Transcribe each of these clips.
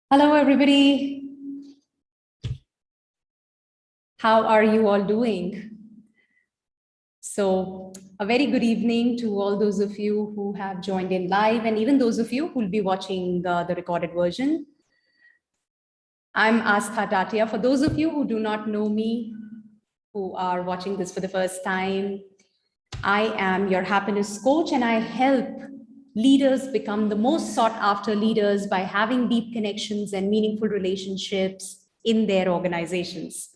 Hello, everybody. How are you all doing? So, a very good evening to all those of you who have joined in live, and even those of you who will be watching the recorded version. I'm Astha Tatia. For those of you who do not know me, who are watching this for the first time, I am your happiness coach, and I help leaders become the most sought after leaders by having deep connections and meaningful relationships in their organizations.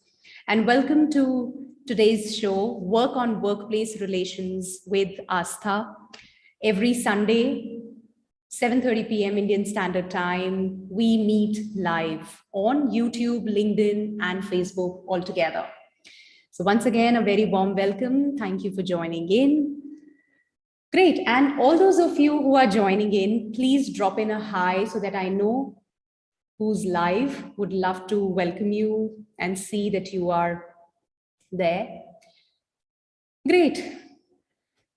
And welcome to today's show, Work on Workplace Relations with Astha. Every Sunday, 7:30 p.m. Indian Standard Time, we meet live on YouTube, LinkedIn, and Facebook all together. So once again, a very warm welcome. Thank you for joining in. Great. And all those of you who are joining in, please drop in a hi so that I know who's live. Would love to welcome you and see that you are there. Great.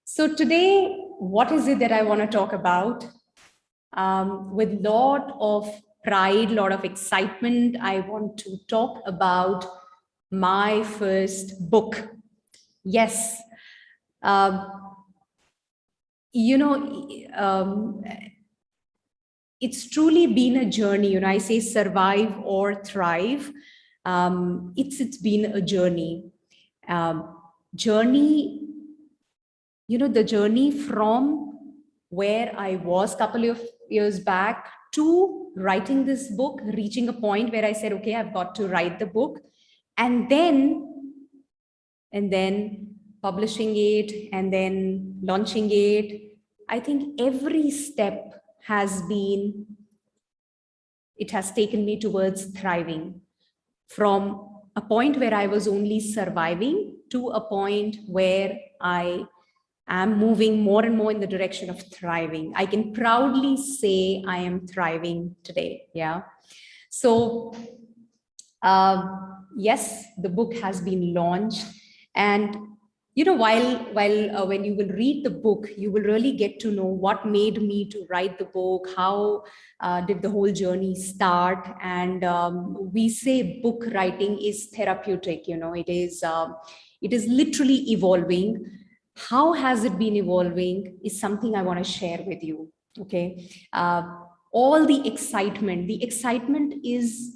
So today, what is it that I want to talk about? With a lot of pride, a lot of excitement, I want to talk about my first book. Yes. It's truly been a journey. I say survive or thrive. It's been a journey. The journey from where I was a couple of years back to writing this book, reaching a point where I said, okay, I've got to write the book, and then publishing it, and then launching it. I think every step has taken me towards thriving, from a point where I was only surviving to a point where I am moving more and more in the direction of thriving. I can proudly say I am thriving today. Yeah. So, yes, the book has been launched, and while when you will read the book, you will really get to know what made me to write the book, how did the whole journey start. And we say book writing is therapeutic. It is literally evolving. How has it been evolving is something I want to share with you. Okay. All the excitement is,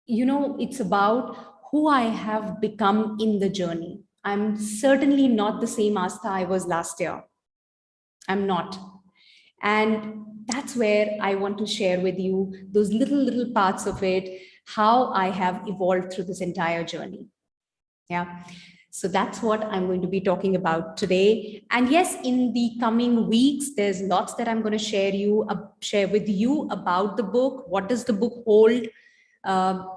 it's about who I have become in the journey. I'm certainly not the same Astha I was last year. I'm not. And that's where I want to share with you those little parts of it, how I have evolved through this entire journey. Yeah. So that's what I'm going to be talking about today. And yes, in the coming weeks, there's lots that I'm going to share with you about the book. What does the book hold?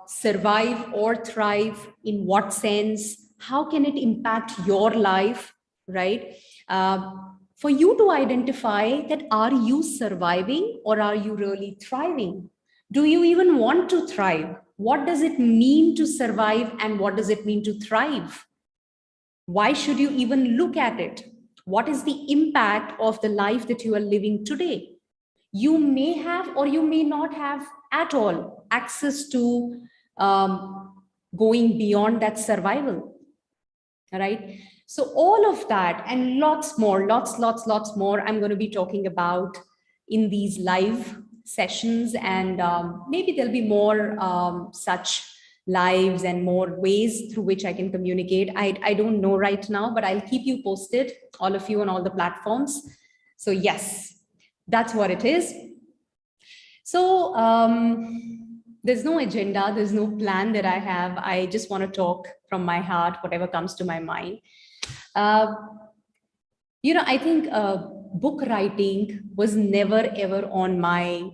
Survive or thrive? In what sense? How can it impact your life? Right? For you to identify that, are you surviving or are you really thriving? Do you even want to thrive? What does it mean to survive and what does it mean to thrive? Why should you even look at it? What is the impact of the life that you are living today? You may have or you may not have at all access to going beyond that survival. All right. So all of that and lots more, lots more, I'm going to be talking about in these live sessions. And maybe there'll be more such lives and more ways through which I can communicate. I don't know right now, but I'll keep you posted, all of you on all the platforms. So yes, that's what it is. So there's no agenda, there's no plan that I have. I just want to talk from my heart, whatever comes to my mind. I think book writing was never ever on my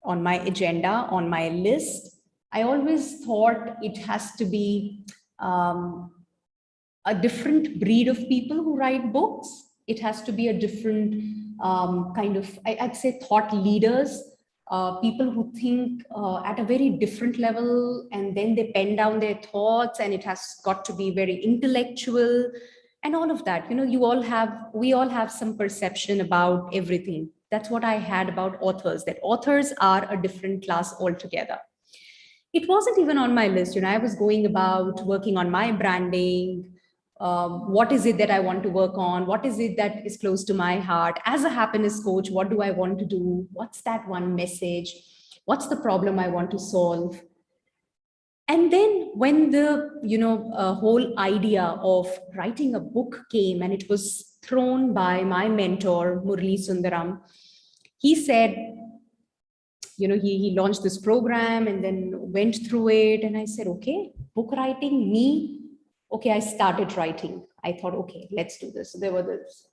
agenda, on my list. I always thought it has to be a different breed of people who write books. It has to be a different kind of, I'd say, thought leaders, people who think at a very different level, and then they pen down their thoughts, and it has got to be very intellectual and all of that. We all have some perception about everything. That's what I had about authors, that authors are a different class altogether. It wasn't even on my list. I was going about working on my branding. What is it that I want to work on? What is it that is close to my heart? As a happiness coach, what do I want to do? What's that one message? What's the problem I want to solve? And then when the whole idea of writing a book came, and it was thrown by my mentor Murli Sundaram, he said, he launched this program and then went through it. And I said, okay, book writing, me. Okay, I started writing. I thought, okay, let's do this. So there were this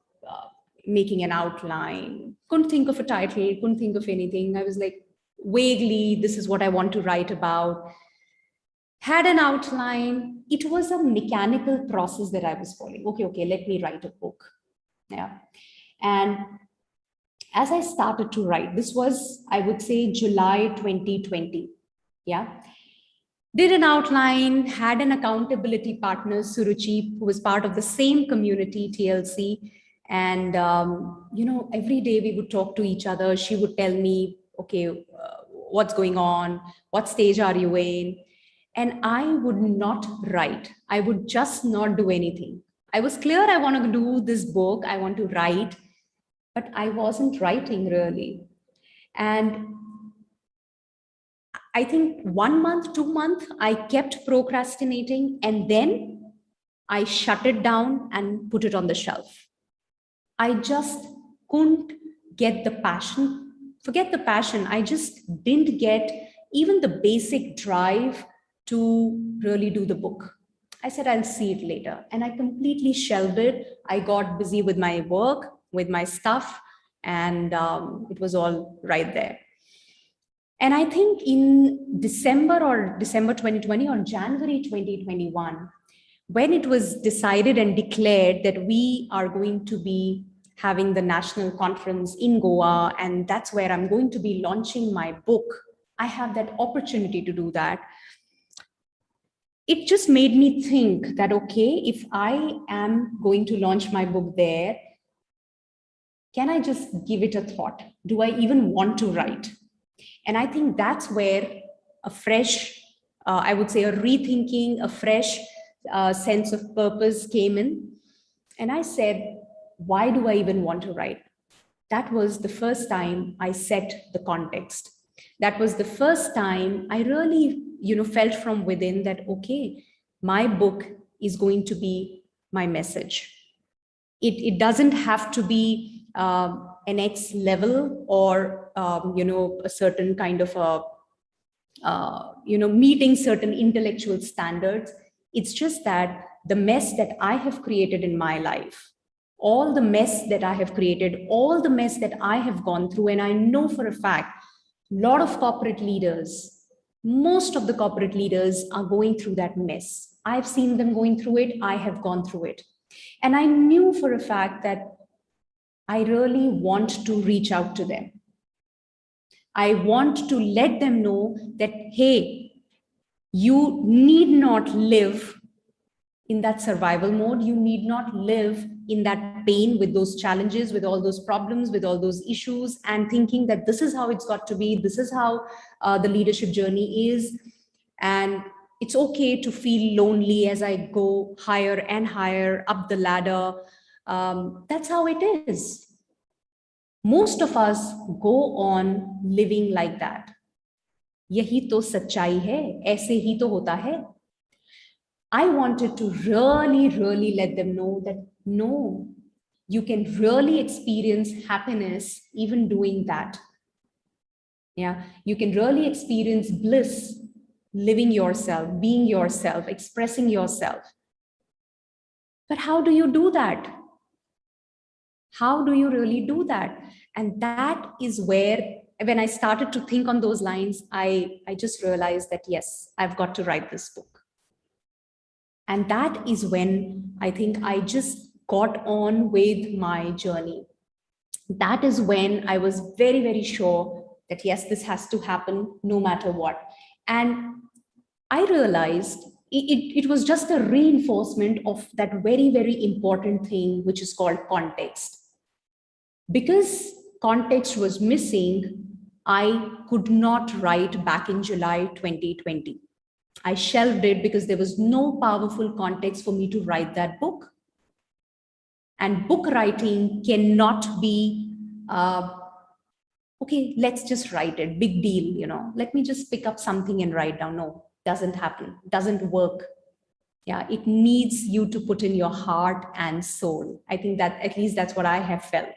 making an outline, couldn't think of a title, couldn't think of anything. I was like, vaguely, this is what I want to write about. Had an outline. It was a mechanical process that I was following. Okay, let me write a book. Yeah. And as I started to write, this was, I would say, July 2020. Yeah. Did an outline, had an accountability partner, Suruchi, who was part of the same community, TLC. And, every day we would talk to each other. She would tell me, okay, what's going on? What stage are you in? And I would not write. I would just not do anything. I was clear I want to do this book. I want to write, but I wasn't writing really. And I think 1 month, 2 months, I kept procrastinating, and then I shut it down and put it on the shelf. I just couldn't get the passion. Forget the passion. I just didn't get even the basic drive to really do the book. I said, I'll see it later. And I completely shelved it. I got busy with my work, with my stuff, and it was all right there. And I think in December 2020 or January 2021, when it was decided and declared that we are going to be having the national conference in Goa, and that's where I'm going to be launching my book, I have that opportunity to do that. It just made me think that, okay, if I am going to launch my book there, can I just give it a thought? Do I even want to write? And I think that's where a fresh, I would say a rethinking, a fresh sense of purpose came in. And I said, why do I even want to write? That was the first time I set the context. That was the first time I really, felt from within that, okay, my book is going to be my message. It doesn't have to be an X level or, a certain kind of meeting certain intellectual standards. It's just that the mess that I have created in my life, all the mess that I have created, all the mess that I have gone through, and I know for a fact, a lot of corporate leaders, most of the corporate leaders are going through that mess. I've seen them going through it. I have gone through it. And I knew for a fact that I really want to reach out to them. I want to let them know that, hey, you need not live in that survival mode. You need not live in that pain with those challenges, with all those problems, with all those issues, and thinking that this is how it's got to be. This is how the leadership journey is. And it's okay to feel lonely as I go higher and higher up the ladder. That's how it is. Most of us go on living like that. यही तो सच्चाई है, ऐसे ही तो होता है. I wanted to really let them know that no, you can really experience happiness even doing that. Yeah, you can really experience bliss living yourself, being yourself, expressing yourself. But how do you do that? How do you really do that? And that is where, when I started to think on those lines, I just realized that, yes, I've got to write this book. And that is when I think I just got on with my journey. That is when I was very sure that, yes, this has to happen no matter what. And I realized it was just a reinforcement of that very important thing, which is called context. Because context was missing, I could not write back in July 2020. I shelved it because there was no powerful context for me to write that book. And book writing cannot be, okay, let's just write it, big deal, let me just pick up something and write down. No, doesn't happen, doesn't work. Yeah, it needs you to put in your heart and soul. I think that at least that's what I have felt.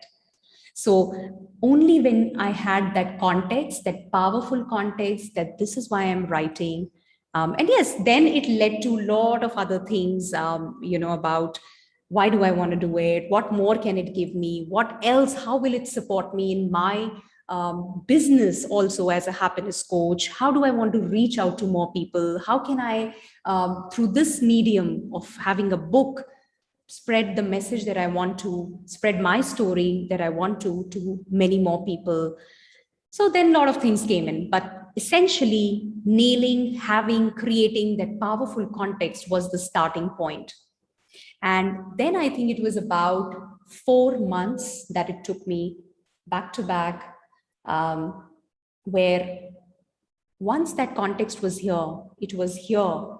So only when I had that context, that powerful context, that this is why I'm writing. And yes, then it led to a lot of other things, about why do I want to do it? What more can it give me? What else? How will it support me in my business also as a happiness coach? How do I want to reach out to more people? How can I, through this medium of having a book, spread the message that I want to, spread my story that I want to many more people? So then a lot of things came in, but essentially nailing, creating that powerful context was the starting point. And then I think it was about 4 months that it took me back to back, where once that context was here, it was here,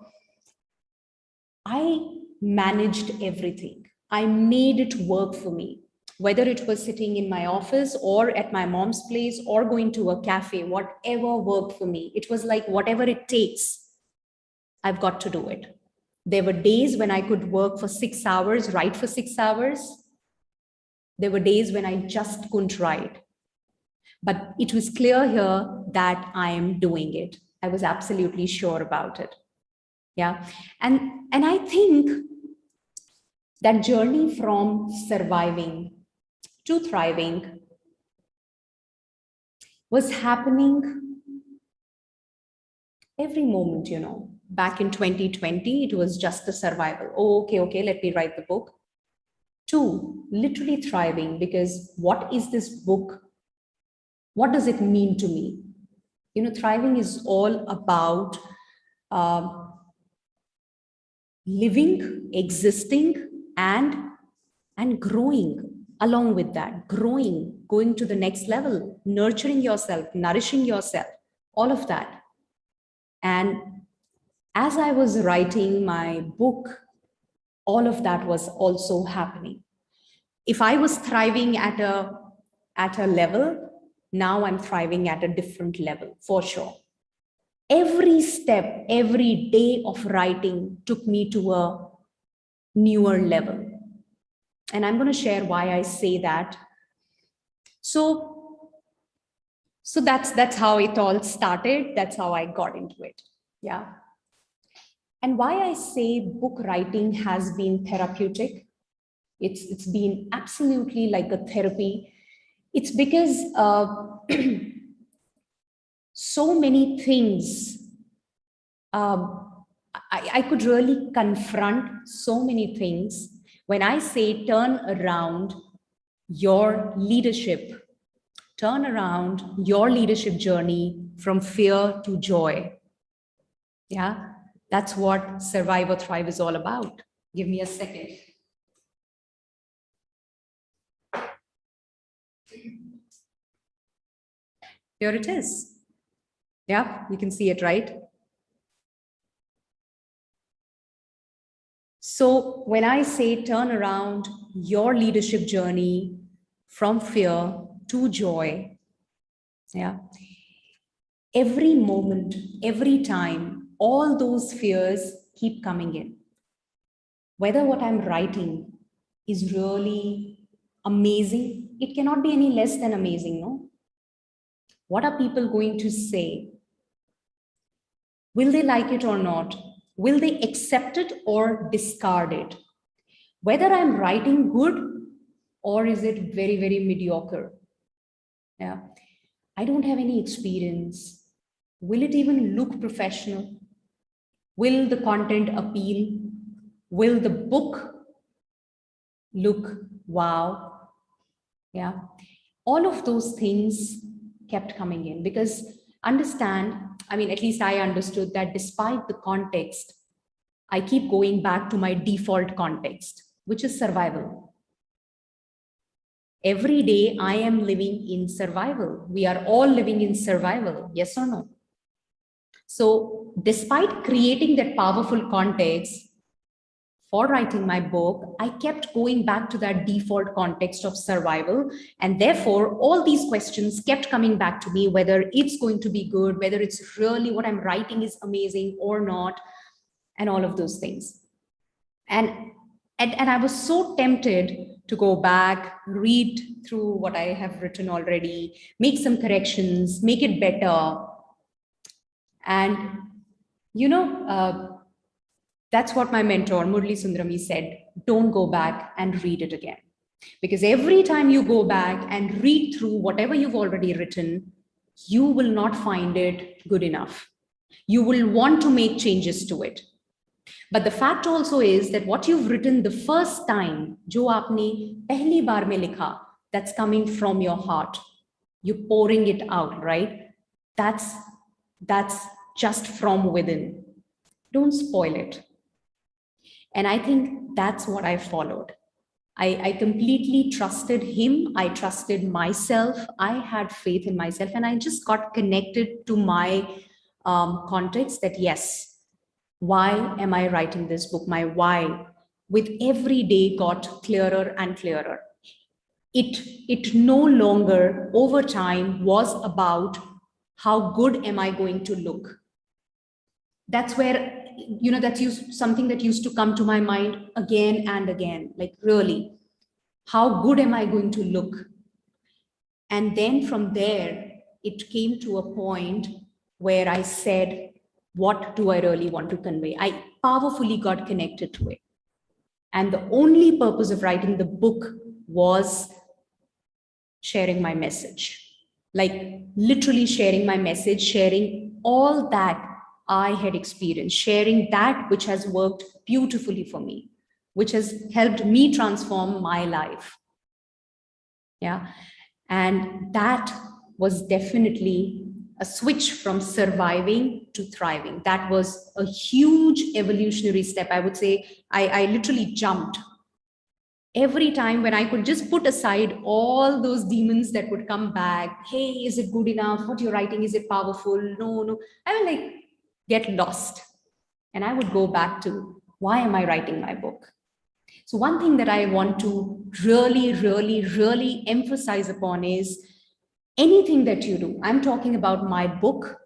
I managed everything. I made it work for me, whether it was sitting in my office or at my mom's place or going to a cafe, whatever worked for me. It was like, whatever it takes, I've got to do it. There were days when I could work for 6 hours, write for 6 hours. There were days when I just couldn't write. But it was clear here that I am doing it. I was absolutely sure about it. Yeah. And I think that journey from surviving to thriving was happening every moment, Back in 2020, it was just the survival. Oh, okay, let me write the book. To literally thriving, because what is this book? What does it mean to me? Thriving is all about living, existing, and growing. Along with that, growing, going to the next level, nurturing yourself, nourishing yourself, all of that. And as I was writing my book, all of that was also happening. If I was thriving at a level, now I'm thriving at a different level, for sure. Every step, every day of writing took me to a newer level. And I'm going to share why I say that. So that's how it all started. That's how I got into it. Yeah. And why I say book writing has been therapeutic. It's been absolutely like a therapy. It's because so many things, I could really confront so many things when I say turn around your leadership, turn around your leadership journey from fear to joy. Yeah, that's what Survive or Thrive is all about. Give me a second. Here it is. Yeah, you can see it, right? So when I say turn around your leadership journey from fear to joy, yeah, every moment, every time, all those fears keep coming in. Whether what I'm writing is really amazing, it cannot be any less than amazing, no? What are people going to say? Will they like it or not? Will they accept it or discard it? Whether I'm writing good or is it very, very mediocre? Yeah. I don't have any experience. Will it even look professional? Will the content appeal? Will the book look wow? Yeah. All of those things kept coming in because understand, I mean, at least I understood that despite the context, I keep going back to my default context, which is survival. Every day I am living in survival. We are all living in survival, yes or no? So despite creating that powerful context for writing my book, I kept going back to that default context of survival. And therefore, all these questions kept coming back to me, whether it's going to be good, whether it's really what I'm writing is amazing or not, and all of those things. And I was so tempted to go back, read through what I have written already, make some corrections, make it better. And, that's what my mentor, Murli Sundarami, said. Don't go back and read it again. Because every time you go back and read through whatever you've already written, you will not find it good enough. You will want to make changes to it. But the fact also is that what you've written the first time, jo aapne pehli baar mein likha, that's coming from your heart. You're pouring it out, right? That's just from within. Don't spoil it. And I think that's what I followed. I completely trusted him. I trusted myself. I had faith in myself. And I just got connected to my context that, yes, why am I writing this book? My why, with every day, got clearer and clearer. It no longer, over time, was about how good am I going to look. That's where, that's something that used to come to my mind again and again, like, really, how good am I going to look? And then from there, it came to a point where I said, what do I really want to convey? I powerfully got connected to it. And the only purpose of writing the book was sharing my message, like literally sharing my message, sharing all that I had experienced, sharing that which has worked beautifully for me, which has helped me transform my life. Yeah. And that was definitely a switch from surviving to thriving. That was a huge evolutionary step. I would say I literally jumped. Every time when I could just put aside all those demons that would come back, hey, is it good enough? What you're writing, is it powerful? No. I would like get lost. And I would go back to, why am I writing my book? So one thing that I want to really, really, really emphasize upon is anything that you do. I'm talking about my book.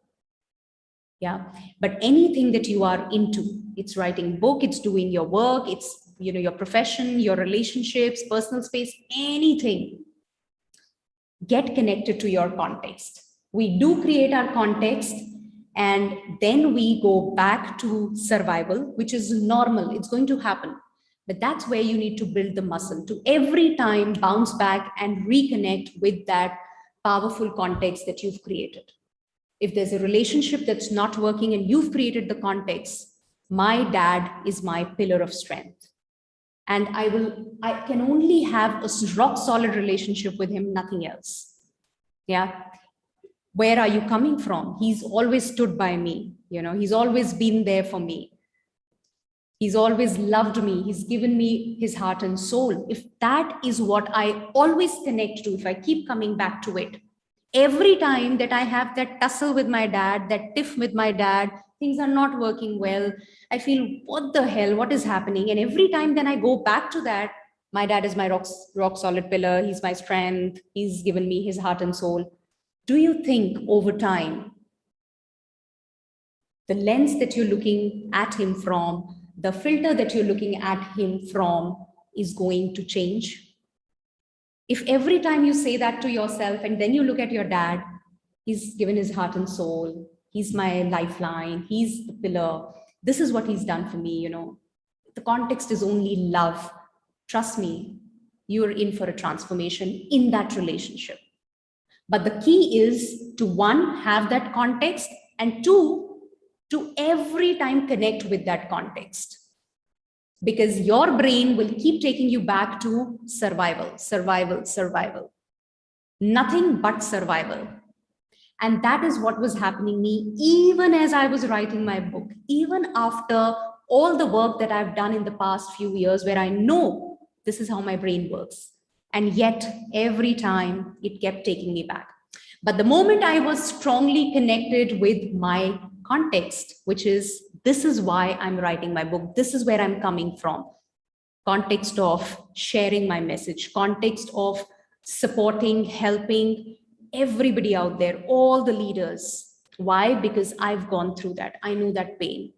Yeah. But anything that you are into, it's writing book, it's doing your work, it's, your profession, your relationships, personal space, anything, get connected to your context. We do create our context and then we go back to survival, which is normal. It's going to happen. But that's where you need to build the muscle to every time bounce back and reconnect with that powerful context that you've created. If there's a relationship that's not working and you've created the context, my dad is my pillar of strength. And I can only have a rock solid relationship with him, nothing else. Yeah. Where are you coming from? He's always stood by me. He's always been there for me. He's always loved me. He's given me his heart and soul. If that is what I always connect to, if I keep coming back to it, every time that I have that tussle with my dad, that tiff with my dad, things are not working well, I feel, what the hell, what is happening? And every time then I go back to that, my dad is my rock solid pillar. He's my strength. He's given me his heart and soul. Do you think over time, the lens that you're looking at him from, the filter that you're looking at him from is going to change? If every time you say that to yourself and then you look at your dad, he's given his heart and soul, he's my lifeline, he's the pillar, this is what he's done for me, the context is only love. Trust me, you're in for a transformation in that relationship. But the key is to, one, have that context, and two, to every time connect with that context. Because your brain will keep taking you back to survival, survival, survival. Nothing but survival. And that is what was happening me even as I was writing my book, even after all the work that I've done in the past few years, where I know this is how my brain works. And yet, every time it kept taking me back. But the moment I was strongly connected with my context, which is this is why I'm writing my book, this is where I'm coming from, context of sharing my message, context of supporting, helping everybody out there, all the leaders. Why? Because I've gone through that. I know that pain.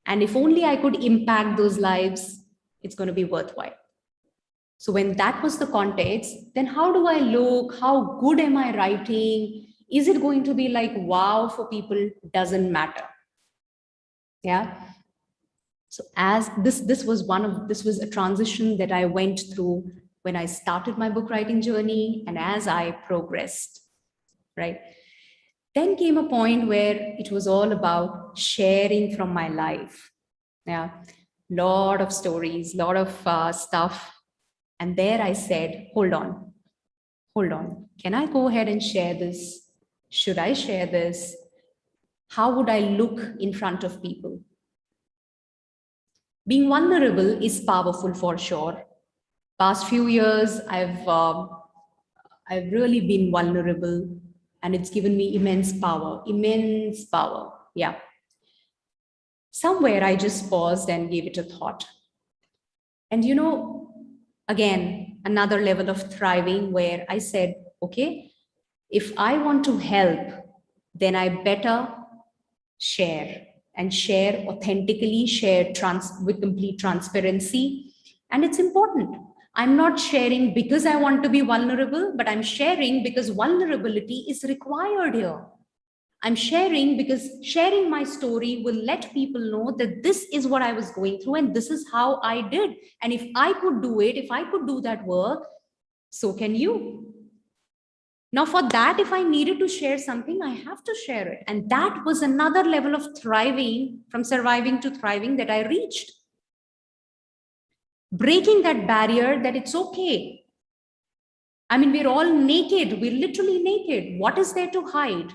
And if only I could impact those lives, it's going to be worthwhile. So when that was the context, then how do I look? How good am I writing? Is it going to be like wow for people? Doesn't matter. Yeah. So as this was a transition that I went through when I started my book writing journey and as I progressed, right? Then came a point where it was all about sharing from my life. Yeah, lot of stories, lot of stuff. And there I said, hold on. Can I go ahead and share this? Should I share this? How would I look in front of people? Being vulnerable is powerful for sure. Past few years, I've really been vulnerable, and it's given me immense power. Immense power. Yeah. Somewhere I just paused and gave it a thought. And again, another level of thriving where I said, okay, if I want to help, then I better share and share authentically, share with complete transparency. And it's important. I'm not sharing because I want to be vulnerable, but I'm sharing because vulnerability is required here. I'm sharing because sharing my story will let people know that this is what I was going through and this is how I did. And if I could do it, if I could do that work, so can you. Now, for that, if I needed to share something, I have to share it. And that was another level of thriving, from surviving to thriving, that I reached. Breaking that barrier that it's okay. I mean, we're all naked. We're literally naked. What is there to hide?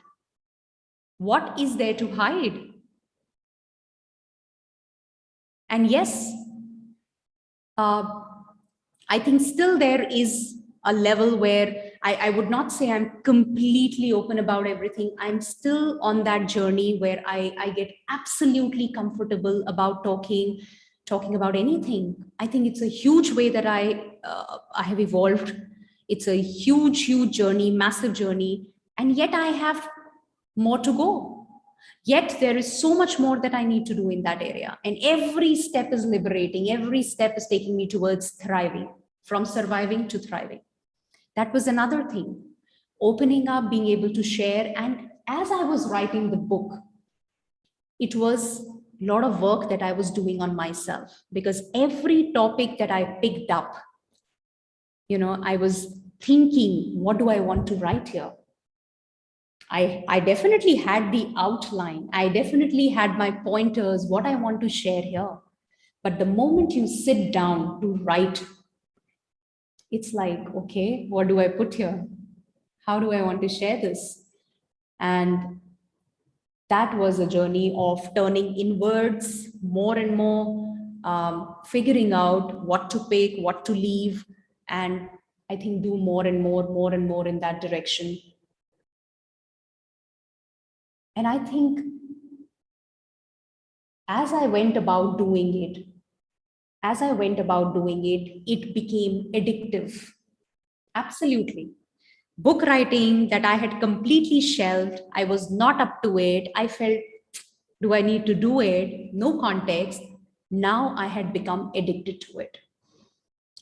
What is there to hide? And yes, I think still there is a level where I would not say I'm completely open about everything. I'm still on that journey where I get absolutely comfortable about talking about anything. I think it's a huge way that I have evolved. It's a huge journey, massive journey, and yet I have more to go. Yet there is so much more that I need to do in that area. And every step is liberating. Every step is taking me towards thriving, from surviving to thriving. That was another thing. Opening up, being able to share. And as I was writing the book, it was a lot of work that I was doing on myself, because every topic that I picked up, I was thinking, what do I want to write here? I definitely had the outline. I definitely had my pointers, what I want to share here. But the moment you sit down to write, it's like, okay, what do I put here? How do I want to share this? And that was a journey of turning inwards more and more, figuring out what to pick, what to leave, and I think do more and more in that direction. And I think as I went about doing it, it became addictive. Absolutely. Book writing that I had completely shelved, I was not up to it. I felt, do I need to do it? No context. Now I had become addicted to it.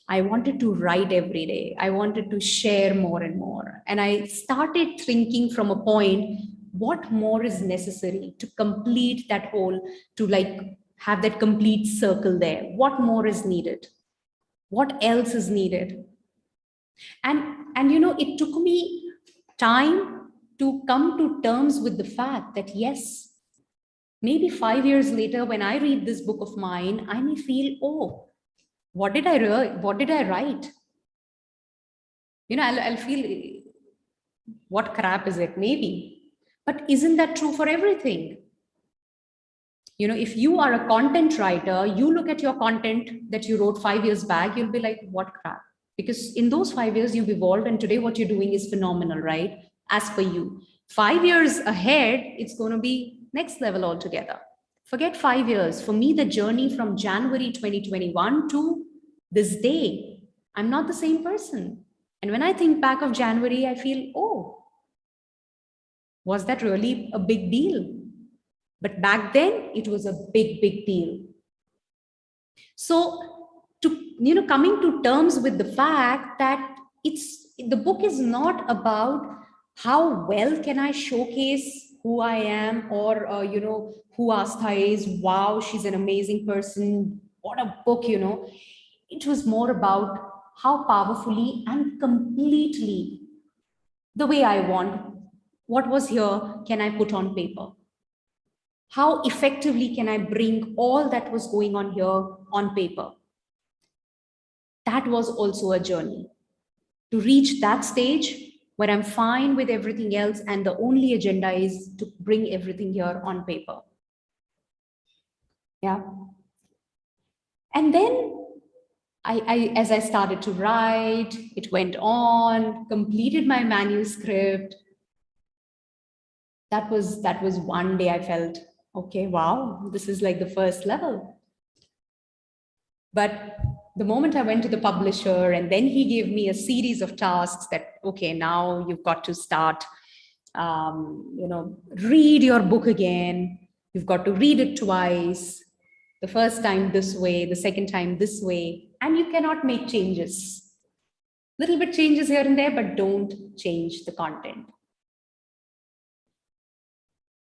I wanted to write every day. I wanted to share more and more. And I started thinking from a point, what more is necessary to complete that whole, to like have that complete circle there? What more is needed? What else is needed? And it took me time to come to terms with the fact that yes, maybe 5 years later, when I read this book of mine, I may feel, oh, what did I write? I'll feel, what crap is it? Maybe. But isn't that true for everything? If you are a content writer, you look at your content that you wrote 5 years back, you'll be like, what crap? Because in those 5 years you've evolved, and today what you're doing is phenomenal, right? As per you. 5 years ahead, it's going to be next level altogether. Forget 5 years. For me, the journey from January 2021 to this day, I'm not the same person. And when I think back of January, I feel, oh, was that really a big deal? But back then, it was a big, big deal. So, coming to terms with the fact that the book is not about how well can I showcase who I am, or who Astha is. Wow, she's an amazing person. What a book, It was more about how powerfully and completely, the way I want, what was here, can I put on paper? How effectively can I bring all that was going on here on paper? That was also a journey to reach that stage where I'm fine with everything else, and the only agenda is to bring everything here on paper. Yeah. And then as I started to write, it went on, completed my manuscript. That was one day I felt, okay, wow, this is like the first level. But the moment I went to the publisher, and then he gave me a series of tasks that, okay, now you've got to start, read your book again. You've got to read it twice. The first time this way, the second time this way, and you cannot make changes. Little bit changes here and there, but don't change the content.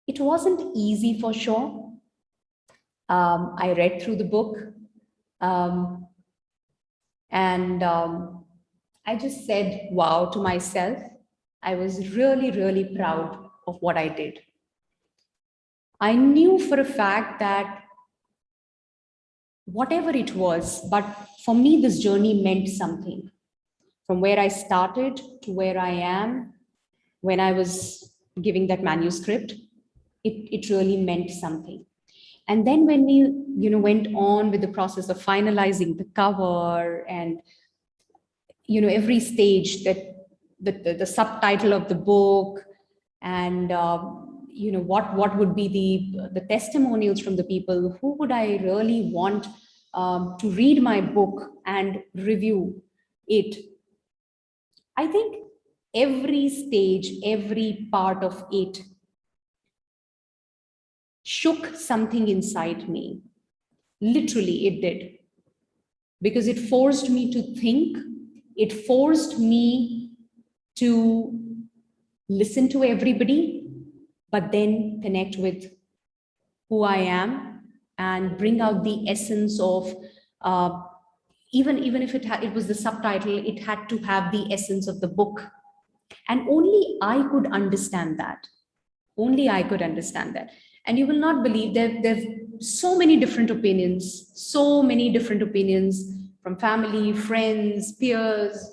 It wasn't easy for sure. I read through the book. I just said, wow, to myself. I was really, really proud of what I did. I knew for a fact that whatever it was, but for me, this journey meant something. From where I started to where I am, when I was giving that manuscript, it really meant something. And then when we, went on with the process of finalizing the cover, and, every stage, that the subtitle of the book, and, what would be the testimonials from the people, who would I really want to read my book and review it. I think every stage, every part of it shook something inside me. Literally, it did. Because it forced me to think, it forced me to listen to everybody, but then connect with who I am and bring out the essence of, even if it was the subtitle, it had to have the essence of the book. And only I could understand that. Only I could understand that. And you will not believe that there's so many different opinions from family, friends, peers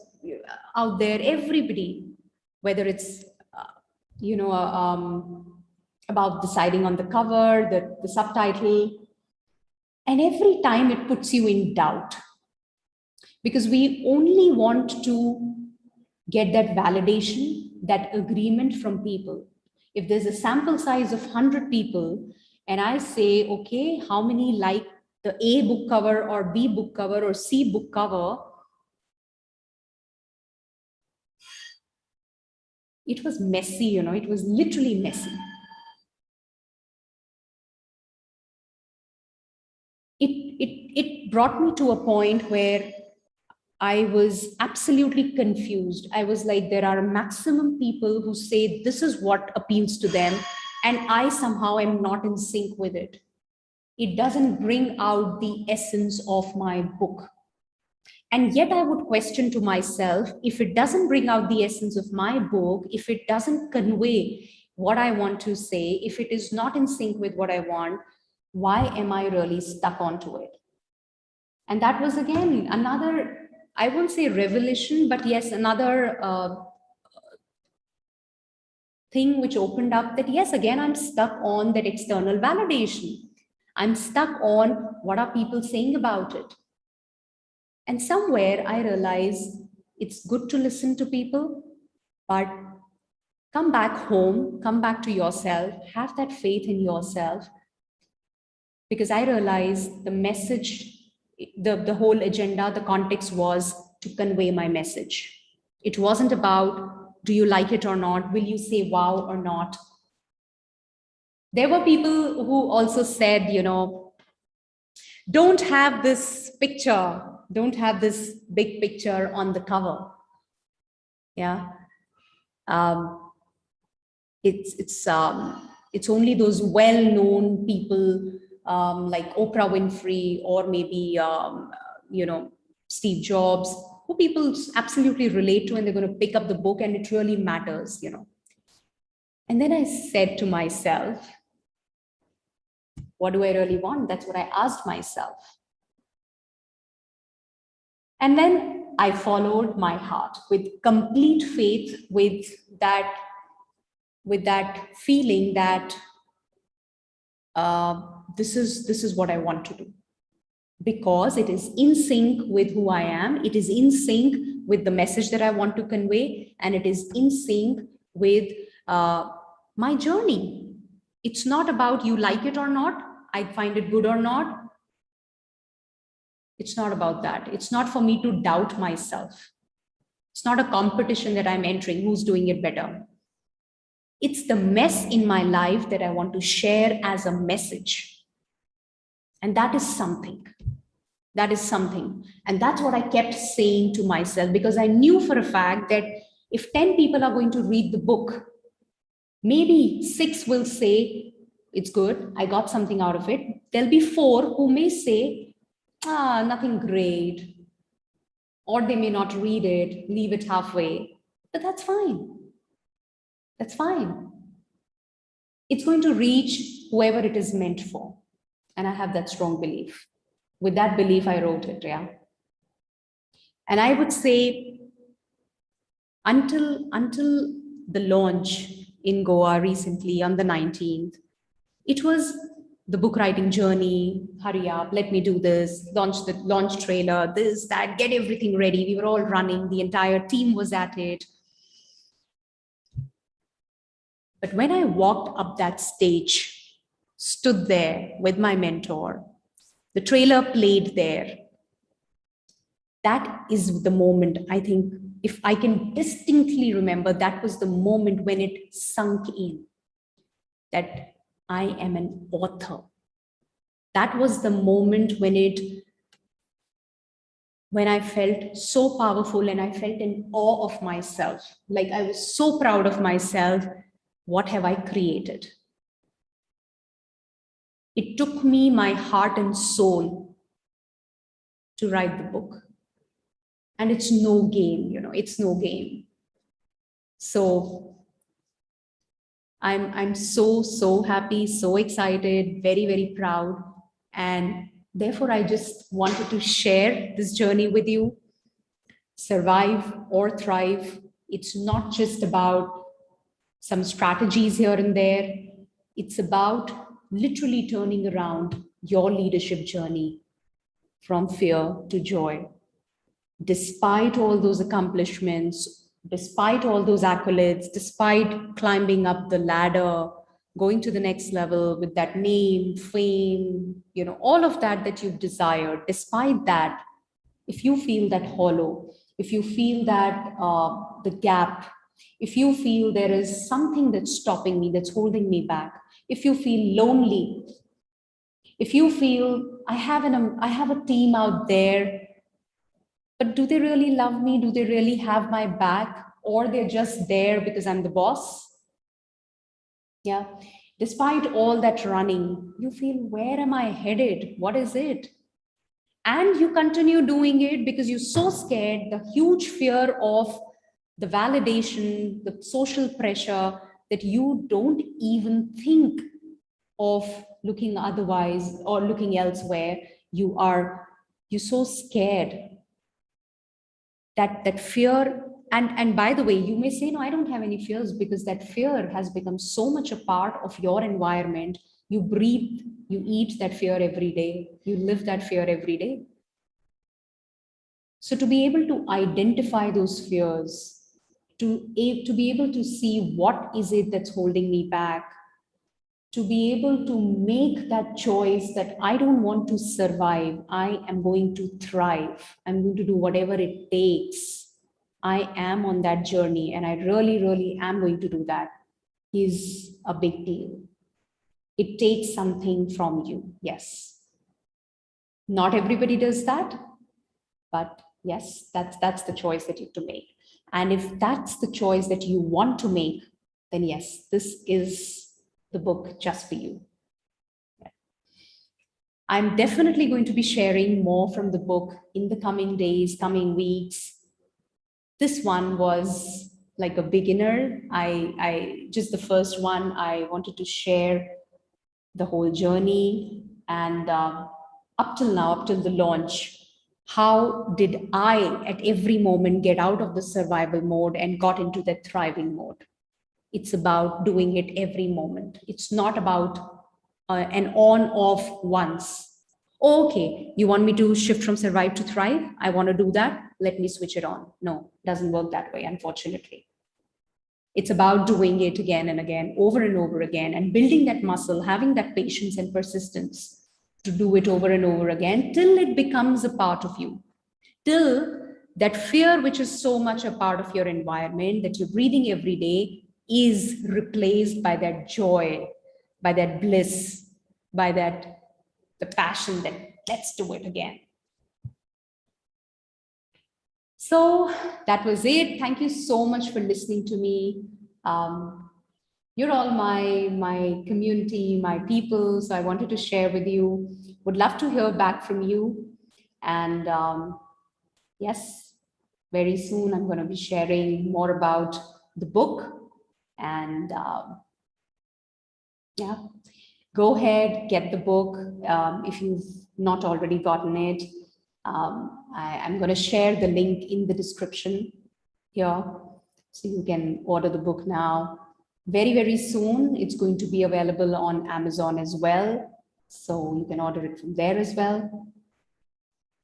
out there, everybody, whether it's, about deciding on the cover, the subtitle. And every time it puts you in doubt, because we only want to get that validation, that agreement from people. If there's a sample size of 100 people, and I say, okay, how many like the A book cover, or B book cover, or C book cover? It was messy, it was literally messy. It brought me to a point where I was absolutely confused. I was like, there are maximum people who say this is what appeals to them, and I somehow am not in sync with it. It doesn't bring out the essence of my book. And yet I would question to myself, if it doesn't bring out the essence of my book, if it doesn't convey what I want to say, if it is not in sync with what I want, why am I really stuck onto it? And that was, again, another, I won't say revelation, but yes, another thing which opened up, that yes, again, I'm stuck on that external validation. I'm stuck on what are people saying about it. And somewhere I realized it's good to listen to people, but come back home, come back to yourself, have that faith in yourself. Because I realized the message, the whole agenda, the context was to convey my message. It wasn't about, do you like it or not? Will you say wow or not? There were people who also said, don't have this picture, don't have this big picture on the cover. Yeah. Um, it's only those well-known people like Oprah Winfrey or maybe Steve Jobs, who people absolutely relate to, and they're going to pick up the book and it really matters. And then I said to myself, what do I really want? That's what I asked myself. And then I followed my heart with complete faith, with that feeling that this is what I want to do, because it is in sync with who I am. It is in sync with the message that I want to convey, and it is in sync with my journey. It's not about you like it or not, I find it good or not. It's not about that. It's not for me to doubt myself. It's not a competition that I'm entering, who's doing it better. It's the mess in my life that I want to share as a message. And that is something. That is something. And that's what I kept saying to myself, because I knew for a fact that if 10 people are going to read the book, maybe 6 will say, it's good, I got something out of it. There'll be 4 who may say, nothing great. Or they may not read it, leave it halfway. But that's fine. That's fine. It's going to reach whoever it is meant for. And I have that strong belief. With that belief, I wrote it, yeah. And I would say until the launch in Goa recently on the 19th, it was the book writing journey. Hurry up, let me do this, launch trailer, this, that, get everything ready. We were all running, the entire team was at it. But when I walked up that stage, stood there with my mentor, the trailer played there. That is the moment, I think, if I can distinctly remember, that was the moment when it sunk in that I am an author. That was the moment when I felt so powerful and I felt in awe of myself. Like I was so proud of myself. What have I created? It took me my heart and soul to write the book. And it's no game, it's no game. So I'm so happy, so excited, very, very proud. And therefore, I just wanted to share this journey with you. Survive or thrive. It's not just about some strategies here and there. It's about literally turning around your leadership journey from fear to joy. Despite all those accomplishments, despite all those accolades, despite climbing up the ladder, going to the next level with that name, fame, all of that you've desired, despite that, if you feel that hollow, if you feel that the gap, if you feel there is something that's stopping me, that's holding me back, if you feel lonely, if you feel I have a team out there, but do they really love me? Do they really have my back? Or they're just there because I'm the boss? Yeah. Despite all that running, you feel, where am I headed? What is it? And you continue doing it because you're so scared, the huge fear of the validation, the social pressure, that you don't even think of looking otherwise or looking elsewhere. You're so scared. That fear, and by the way, you may say, no, I don't have any fears, because that fear has become so much a part of your environment. You breathe, you eat that fear every day, you live that fear every day. So to be able to identify those fears, to be able to see what is it that's holding me back, to be able to make that choice that I don't want to survive, I am going to thrive. I'm going to do whatever it takes. I am on that journey and I really, really am going to do that is a big deal. It takes something from you. Yes. Not everybody does that, but yes, that's the choice that you have to make. And if that's the choice that you want to make, then yes, this is the book just for you. I'm definitely going to be sharing more from the book in the coming days, coming weeks. This one was like a beginner. I just the first one, I wanted to share the whole journey. And up till now, up till the launch, how did I at every moment get out of the survival mode and got into that thriving mode? It's about doing it every moment. It's not about an on off once. Okay, you want me to shift from survive to thrive? I want to do that. Let me switch it on. No, doesn't work that way, unfortunately. It's about doing it again and again, over and over again, and building that muscle, having that patience and persistence to do it over and over again till it becomes a part of you. Till that fear, which is so much a part of your environment that you're breathing every day, is replaced by that joy, by that bliss, by that the passion that let's do it again. So that was it. Thank you so much for listening to me. You're all my community, my people. So I wanted to share with you. Would love to hear back from you. And yes, very soon I'm going to be sharing more about the book. And yeah, go ahead, get the book if you've not already gotten it. I'm going to share the link in the description here, so you can order the book now. Very, very soon, it's going to be available on Amazon as well. So you can order it from there as well.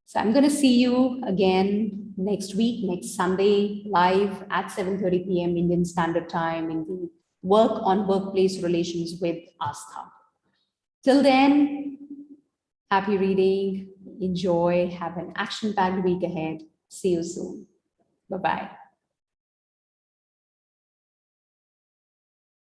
So I'm going to see you again next week, next Sunday, live at 7:30 p.m. Indian Standard Time in the Work on Workplace Relations with Astha. Till then, happy reading, enjoy, have an action-packed week ahead. See you soon. Bye-bye.